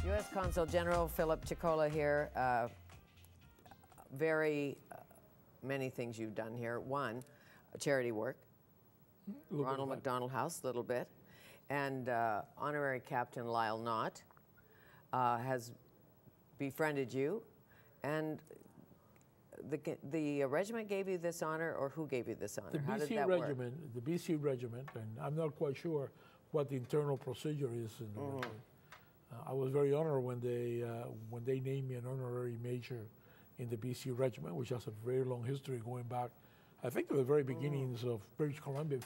U.S. Consul General Phillip Chicola here. Very many things you've done here. One, charity work. Ronald McDonald House, a little bit. And Honorary Captain Lyle Knott has befriended you. And the regiment gave you this honor, or who gave you this honor? How did that work? The BC regiment, and I'm not quite sure what the internal procedure is in the regiment. I was very honored when they named me an honorary major in the BC regiment, which has a very long history going back, I think, to the very beginnings of British Columbia.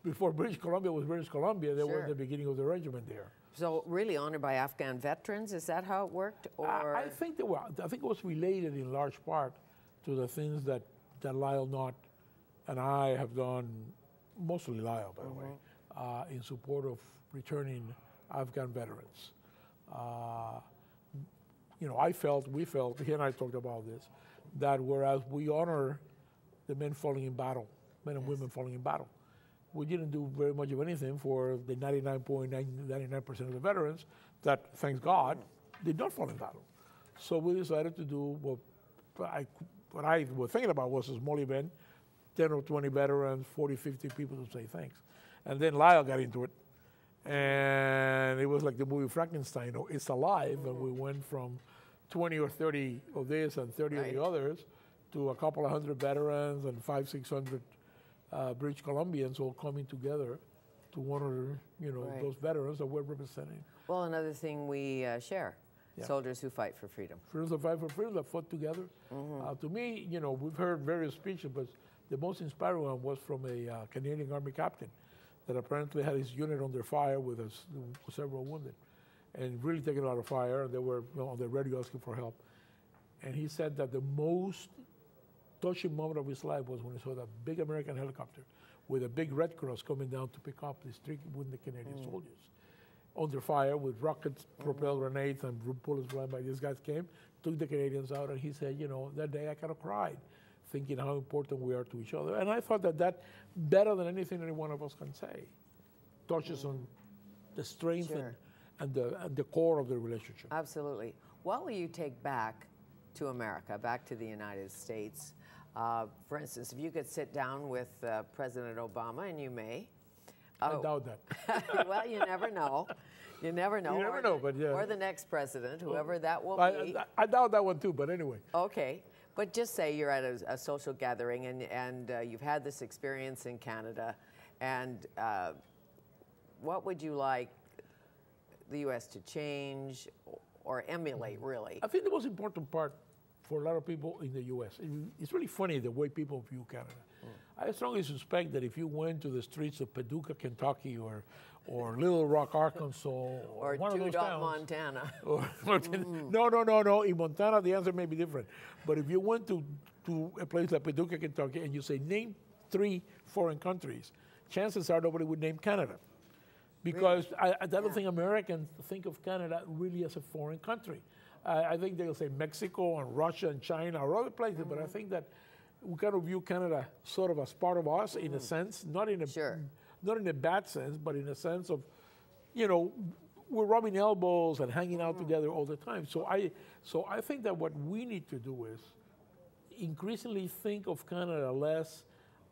Before British Columbia was British Columbia, they were at the beginning of the regiment there. So really honored by Afghan veterans, is that how it worked? Or I think it was related in large part to the things that Lyle Knott and I have done, mostly Lyle, by the way, in support of returning Afghan veterans. You know, we felt, he and I talked about this, that whereas we honor the men falling in battle, men and women falling in battle, we didn't do very much of anything for the 99.99% of the veterans that, thanks God, did not fall in battle. So we decided to do what I was thinking about was a small event, 10 or 20 veterans, 40, 50 people to say thanks. And then Lyle got into it. And it was like the movie Frankenstein, It's Alive, and we went from 20 or 30 of this and 30 of the others to a couple of hundred veterans and 500, 600 British Columbians all coming together to honor, those veterans that we're representing. Well, another thing we share, soldiers who fight for freedom. Soldiers who fight for freedom that fought together. To me, we've heard various speeches, but the most inspiring one was from a Canadian Army captain that apparently had his unit under fire with several wounded, and really taking a lot of fire. And they were on the radio asking for help. And he said that the most touching moment of his life was when he saw that big American helicopter with a big Red Cross coming down to pick up these 3 wounded Canadian soldiers under fire with rockets, propelled grenades, and bullets flying by. These guys came, took the Canadians out, and he said, that day I kind of cried, thinking how important we are to each other. And I thought that better than anything any one of us can say, touches on the strength and the core of the relationship. Absolutely. What will you take back to America, back to the United States? For instance, if you could sit down with President Obama, and you may. I doubt that. Well, you never know. You never know. You never know, but yeah. Or the next president, whoever that will be. I doubt that one too, but anyway. Okay. But just say you're at a social gathering and you've had this experience in Canada, and what would you like the U.S. to change or emulate, really? I think the most important part for a lot of people in the U.S., it's really funny the way people view Canada. I strongly suspect that if you went to the streets of Paducah, Kentucky, or Little Rock, Arkansas, or one of those towns, Montana. No. In Montana, the answer may be different. But if you went to a place like Paducah, Kentucky, and you say, name 3 foreign countries, chances are nobody would name Canada. Because really? I don't think Americans think of Canada really as a foreign country. I think they'll say Mexico and Russia and China or other places, but I think that we kind of view Canada sort of as part of us in a sense, not in a bad sense, but in a sense of, we're rubbing elbows and hanging out together all the time. So I think that what we need to do is increasingly think of Canada less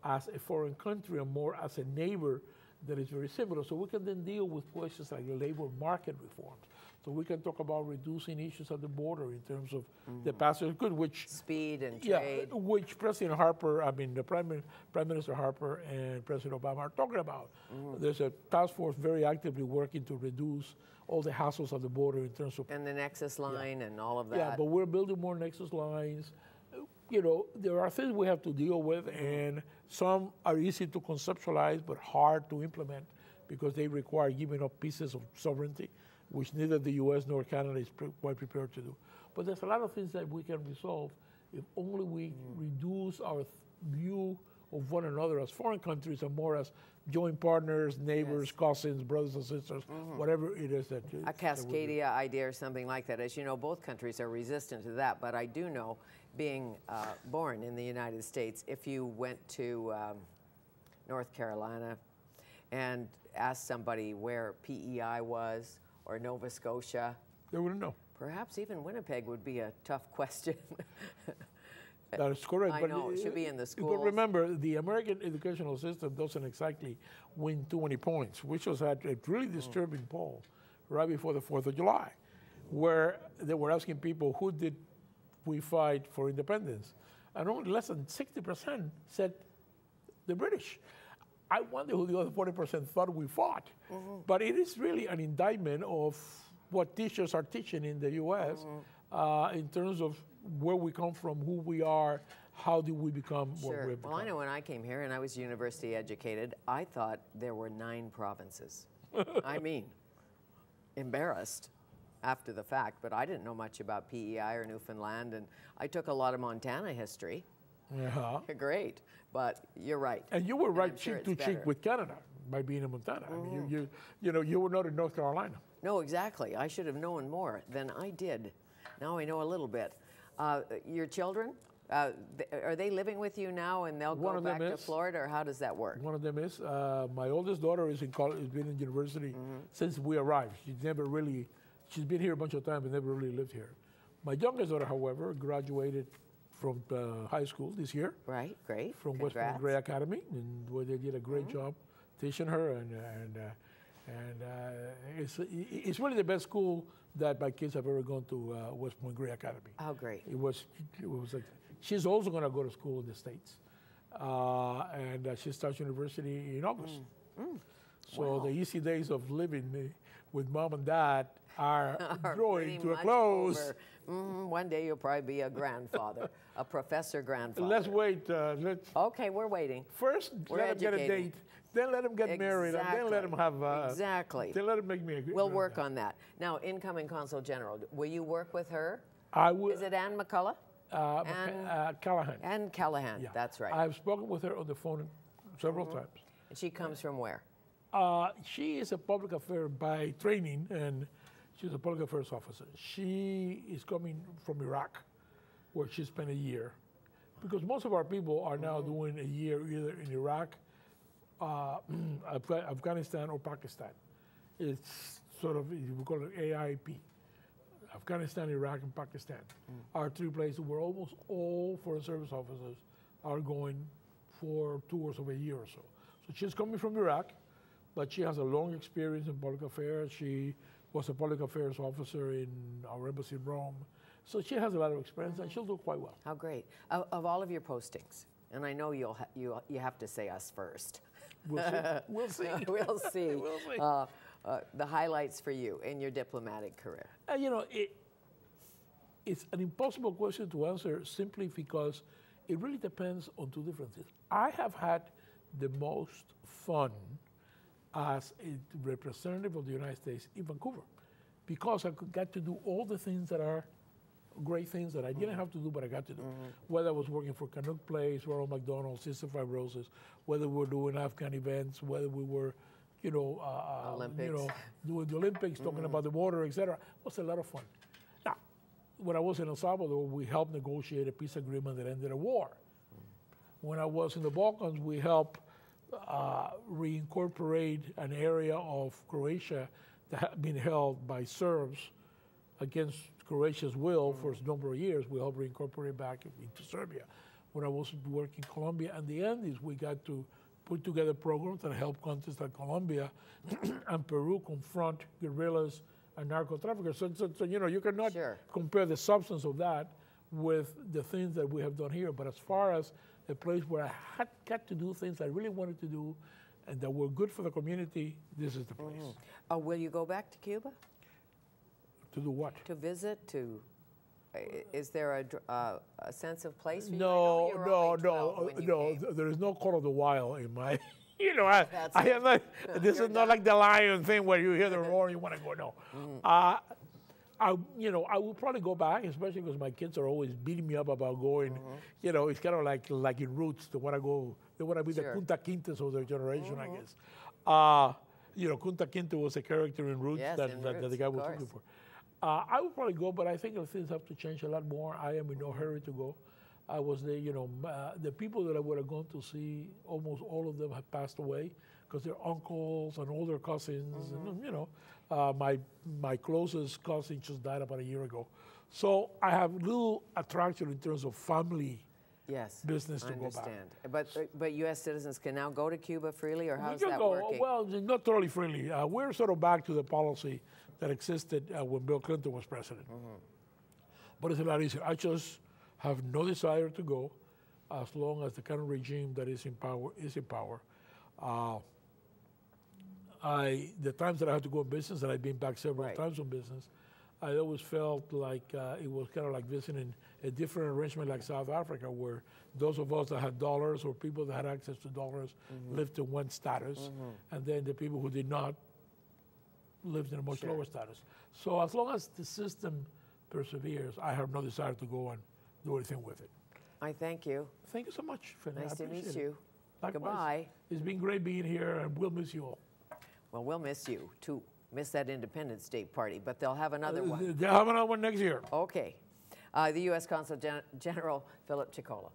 as a foreign country and more as a neighbor that is very similar. So we can then deal with questions like labor market reforms. So we can talk about reducing issues at the border in terms of the passenger goods, which speed and trade, which President Harper, the Prime Minister Harper and President Obama are talking about. There's a task force very actively working to reduce all the hassles at the border in terms of and the Nexus line and all of that. Yeah, but we're building more Nexus lines. There are things we have to deal with, and some are easy to conceptualize but hard to implement because they require giving up pieces of sovereignty, which neither the U.S. nor Canada is quite prepared to do. But there's a lot of things that we can resolve if only we reduce our view of one another as foreign countries and more as joint partners, neighbors, cousins, brothers and sisters, whatever it is that a Cascadia idea or something like that. As you know, both countries are resistant to that, but I do know, being born in the United States, if you went to North Carolina and asked somebody where PEI was, or Nova Scotia, They wouldn't know. Perhaps even Winnipeg would be a tough question. That is correct. I know, it should be in the schools. But remember, the American educational system doesn't exactly win too many points. We just had a really disturbing poll right before the 4th of July, where they were asking people, who did we fight for independence? And only less than 60% said the British. I wonder who the other 40% thought we fought. But it is really an indictment of what teachers are teaching in the U.S. In terms of where we come from, who we are, how do we become what we've become. Well, I know when I came here and I was university educated, I thought there were 9 provinces. I mean, embarrassed after the fact, but I didn't know much about PEI or Newfoundland, and I took a lot of Montana history. Yeah. Great, but you're right. And you were right cheek to cheek with Canada by being in Montana. I mean, you were not in North Carolina. No, exactly. I should have known more than I did. Now I know a little bit. Your children, are they living with you now and they'll go back to Florida, or how does that work? One of them is. My oldest daughter is in college, has been in university since we arrived. She's been here a bunch of times but never really lived here. My youngest daughter, however, graduated from high school this year. Right, great. From West Point Grey Academy, and where they did a great job teaching her, and it's really the best school that my kids have ever gone to, West Point Grey Academy. Oh, great. It was like, she's also going to go to school in the States. And she starts university in August. So the easy days of living with mom and dad are drawing to a close. One day you'll probably be a grandfather, a professor grandfather. Let's wait. Okay, we're waiting. First, let him get a date. Then let him get married, and then let him have. Then let him make me a good. We'll work on that. Now, incoming Consul General, will you work with her? I will. Is it Ann McCullough? Callahan. Ann Callahan. Yeah. That's right. I've spoken with her on the phone several times. And she comes from where? She is a public affairs by training, and she's a public affairs officer. She is coming from Iraq, where she spent a year, because most of our people are now doing a year either in Iraq, Afghanistan, or Pakistan. It's sort of, we call it AIP. Afghanistan, Iraq, and Pakistan are 3 places where almost all foreign service officers are going for tours of a year or so. So she's coming from Iraq, but she has a long experience in public affairs. She was a public affairs officer in our embassy in Rome. So she has a lot of experience, and she'll do quite well. How great. Of all of your postings, and I know you have to say us first. We'll see. We'll see. We'll see. We'll see. The highlights for you in your diplomatic career. It's an impossible question to answer simply because it really depends on 2 different things. I have had the most fun as a representative of the United States in Vancouver, because I got to do all the things that are great things that I didn't have to do, but I got to do. Whether I was working for Canuck Place, Ronald McDonald, Cystic Fibrosis, whether we were doing Afghan events, whether we were, Olympics. Doing the Olympics, talking about the border, etc. It was a lot of fun. Now, when I was in El Salvador, we helped negotiate a peace agreement that ended a war. When I was in the Balkans, we helped reincorporate an area of Croatia that had been held by Serbs against Croatia's will for a number of years. We helped reincorporate back into Serbia. When I was working in Colombia and the Andes, we got to put together programs that help countries like Colombia and Peru confront guerrillas and narco-traffickers. So you cannot compare the substance of that with the things that we have done here. But as far as a place where I got to do things I really wanted to do and that were good for the community, this is the place. Will you go back to Cuba? To do what? To visit, is there a sense of place for you? No. There is no Call of the Wild in my, I am not, this is not like the lion thing where you hear the roar and you want to go, no. I will probably go back, especially because my kids are always beating me up about going. It's kind of like in Roots. They want to go. They want to be the Kunta Kintes of their generation, I guess. Kunta Kinte was a character in Roots that the guy was looking for. I would probably go, but I think things have to change a lot more. I am in no hurry to go. I was there. The people that I would have gone to see, almost all of them have passed away because they're uncles and older cousins, and My closest cousin just died about a year ago. So I have little attraction in terms of family business to go back. But U.S. citizens can now go to Cuba freely, or how's We can that go, working? well, not totally freely. We're sort of back to the policy that existed when Bill Clinton was president. But it's a lot easier. I just have no desire to go as long as the current regime that is in power is in power. The times that I had to go on business, and I've been back several times on business, I always felt like it was kind of like visiting a different arrangement like South Africa, where those of us that had dollars or people that had access to dollars lived in one status, and then the people who did not lived in a much lower status. So as long as the system perseveres, I have no desire to go and do anything with it. I thank you. Thank you so much, Fanny. Nice to meet you. Likewise. Goodbye. It's been great being here, and we'll miss you all. Well, we'll miss you, too. Miss that Independence Day party, but they'll have another one. They'll have another one next year. Okay. The U.S. Consul General, Phillip Chicola.